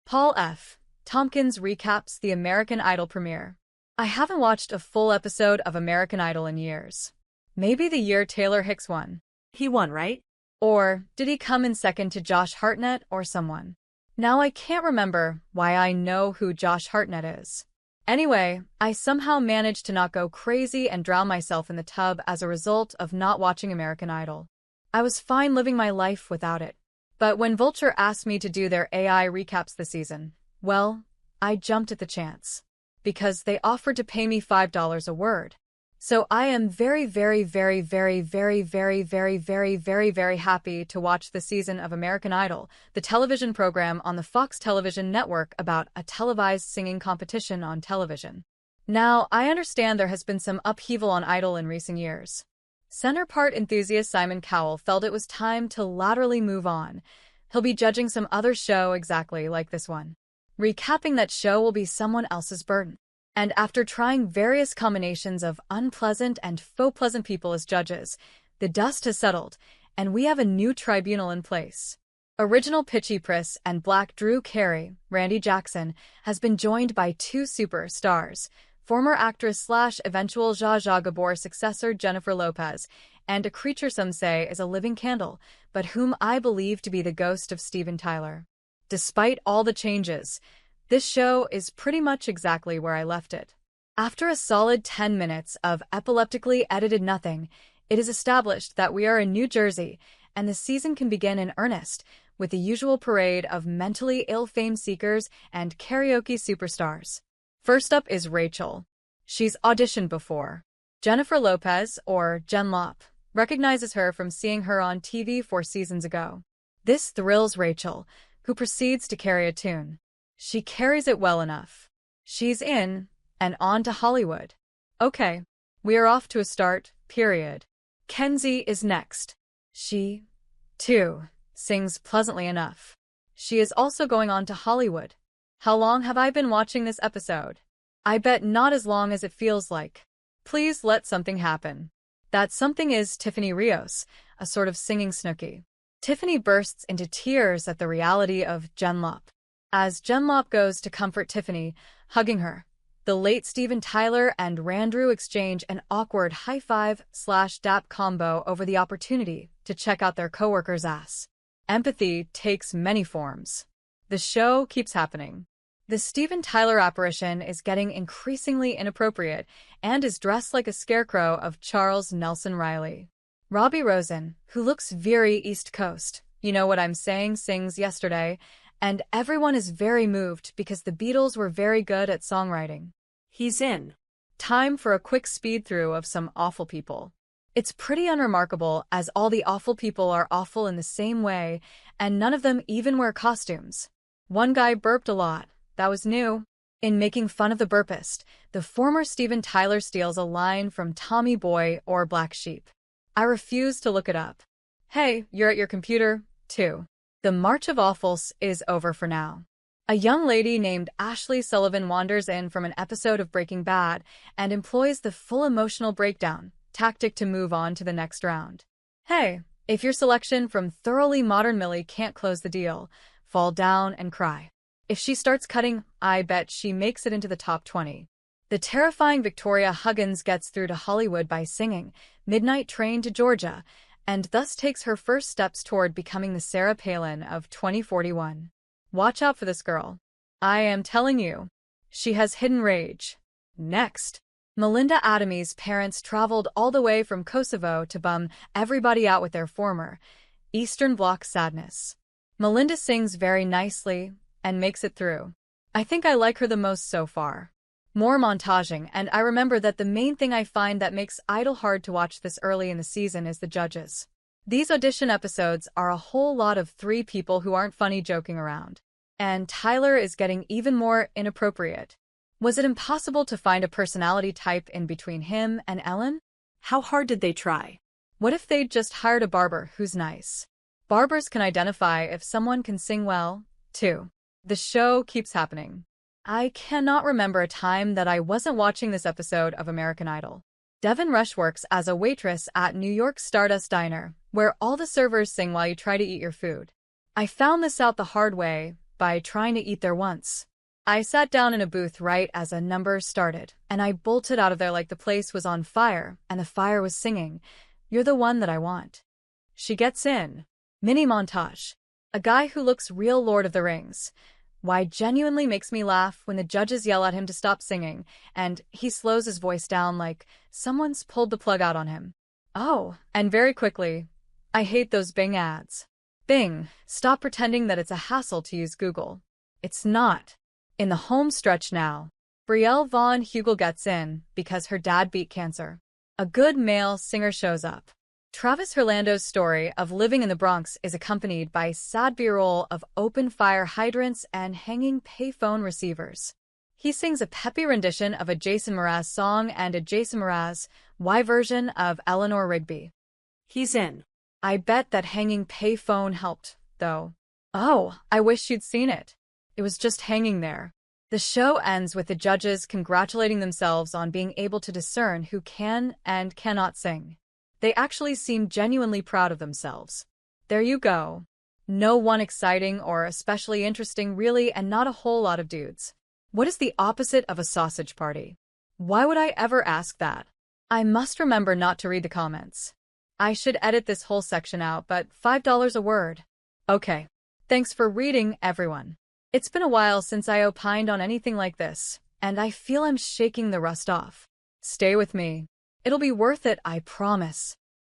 Paul F. Tompkins recaps the American Idol premiere. I haven't watched a full episode of American Idol in years. Maybe the year Taylor Hicks won. He won, right? Or did he come in second to Josh Hartnett or someone? Now I can't remember why I know who Josh Hartnett is. Anyway, I somehow managed to not go crazy and drown myself in the tub as a result of not watching American Idol. I was fine living my life without it. But when Vulture asked me to do their AI recaps this season, well, I jumped at the chance. Because they offered to pay me $5 a word. So I am very happy to watch the season of American Idol, the television program on the Fox television network about a televised singing competition on television. Now, I understand there has been some upheaval on Idol in recent years. Center part enthusiast Simon Cowell felt it was time to laterally move on. He'll be judging some other show exactly like this one. Recapping that show will be someone else's burden. And after trying various combinations of unpleasant and faux pleasant people as judges, the dust has settled, and we have a new tribunal in place. Original Pitchy Priss and Black Drew Carey, Randy Jackson, has been joined by two superstars, former actress/eventual Zsa Zsa Gabor successor Jennifer Lopez, and a creature some say is a living candle, but whom I believe to be the ghost of Steven Tyler. Despite all the changes, this show is pretty much exactly where I left it. After a solid 10 minutes of epileptically edited nothing, it is established that we are in New Jersey, and the season can begin in earnest, with the usual parade of mentally ill fame seekers and karaoke superstars. First up is Rachel. She's auditioned before. Jennifer Lopez, or Jen Lop, recognizes her from seeing her on TV 4 seasons ago. This thrills Rachel, who proceeds to carry a tune. She carries it well enough. She's in, and on to Hollywood. Okay, we are off to a start, period. Kenzie is next. She, too, sings pleasantly enough. She is also going on to Hollywood. How long have I been watching this episode? I bet not as long as it feels like. Please let something happen. That something is Tiffany Rios, a sort of singing Snooki. Tiffany bursts into tears at the reality of Jen Lop. As Jen Lop goes to comfort Tiffany, hugging her, the late Steven Tyler and Randrew exchange an awkward high-five/dap combo over the opportunity to check out their coworker's ass. Empathy takes many forms. The show keeps happening. The Steven Tyler apparition is getting increasingly inappropriate and is dressed like a scarecrow of Charles Nelson Riley. Robbie Rosen, who looks very East Coast, you know what I'm saying, sings Yesterday, and everyone is very moved because the Beatles were very good at songwriting. He's in. Time for a quick speed-through of some awful people. It's pretty unremarkable as all the awful people are awful in the same way, and none of them even wear costumes. One guy burped a lot. That was new. In making fun of the burpist, the former Steven Tyler steals a line from Tommy Boy or Black Sheep. I refuse to look it up. Hey, you're at your computer, too. The March of Awfuls is over for now. A young lady named Ashley Sullivan wanders in from an episode of Breaking Bad and employs the full emotional breakdown tactic to move on to the next round. Hey, if your selection from Thoroughly Modern Millie can't close the deal, fall down and cry. If she starts cutting, I bet she makes it into the top 20. The terrifying Victoria Huggins gets through to Hollywood by singing Midnight Train to Georgia, and thus takes her first steps toward becoming the Sarah Palin of 2041. Watch out for this girl. I am telling you, she has hidden rage. Next, Melinda Adamy's parents traveled all the way from Kosovo to bum everybody out with their former Eastern Bloc sadness. Melinda sings very nicely and makes it through. I think I like her the most so far. More montaging, and I remember that the main thing I find that makes Idol hard to watch this early in the season is the judges. These audition episodes are a whole lot of 3 people who aren't funny joking around. And Tyler is getting even more inappropriate. Was it impossible to find a personality type in between him and Ellen? How hard did they try? What if they'd just hired a barber who's nice? Barbers can identify if someone can sing well, too. The show keeps happening. I cannot remember a time that I wasn't watching this episode of American Idol. Devin Rush works as a waitress at New York's Stardust Diner, where all the servers sing while you try to eat your food. I found this out the hard way, by trying to eat there once. I sat down in a booth right as a number started, and I bolted out of there like the place was on fire, and the fire was singing, "You're the one that I want." She gets in. Mini montage. A guy who looks real Lord of the Rings. Why genuinely makes me laugh when the judges yell at him to stop singing, and he slows his voice down like someone's pulled the plug out on him. Oh, and very quickly, I hate those Bing ads. Bing, stop pretending that it's a hassle to use Google. It's not. In the home stretch now, Brielle Von Hugel gets in because her dad beat cancer. A good male singer shows up. Travis Herlando's story of living in the Bronx is accompanied by sad b-roll of open fire hydrants and hanging payphone receivers. He sings a peppy rendition of a Jason Mraz song and a Jason Mraz Y version of Eleanor Rigby. He's in. I bet that hanging payphone helped, though. Oh, I wish you'd seen it. It was just hanging there. The show ends with the judges congratulating themselves on being able to discern who can and cannot sing. They actually seem genuinely proud of themselves. There you go. No one exciting or especially interesting really, and not a whole lot of dudes. What is the opposite of a sausage party? Why would I ever ask that? I must remember not to read the comments. I should edit this whole section out, but $5 a word. Okay. Thanks for reading, everyone. It's been a while since I opined on anything like this, and I feel I'm shaking the rust off. Stay with me. It'll be worth it, I promise.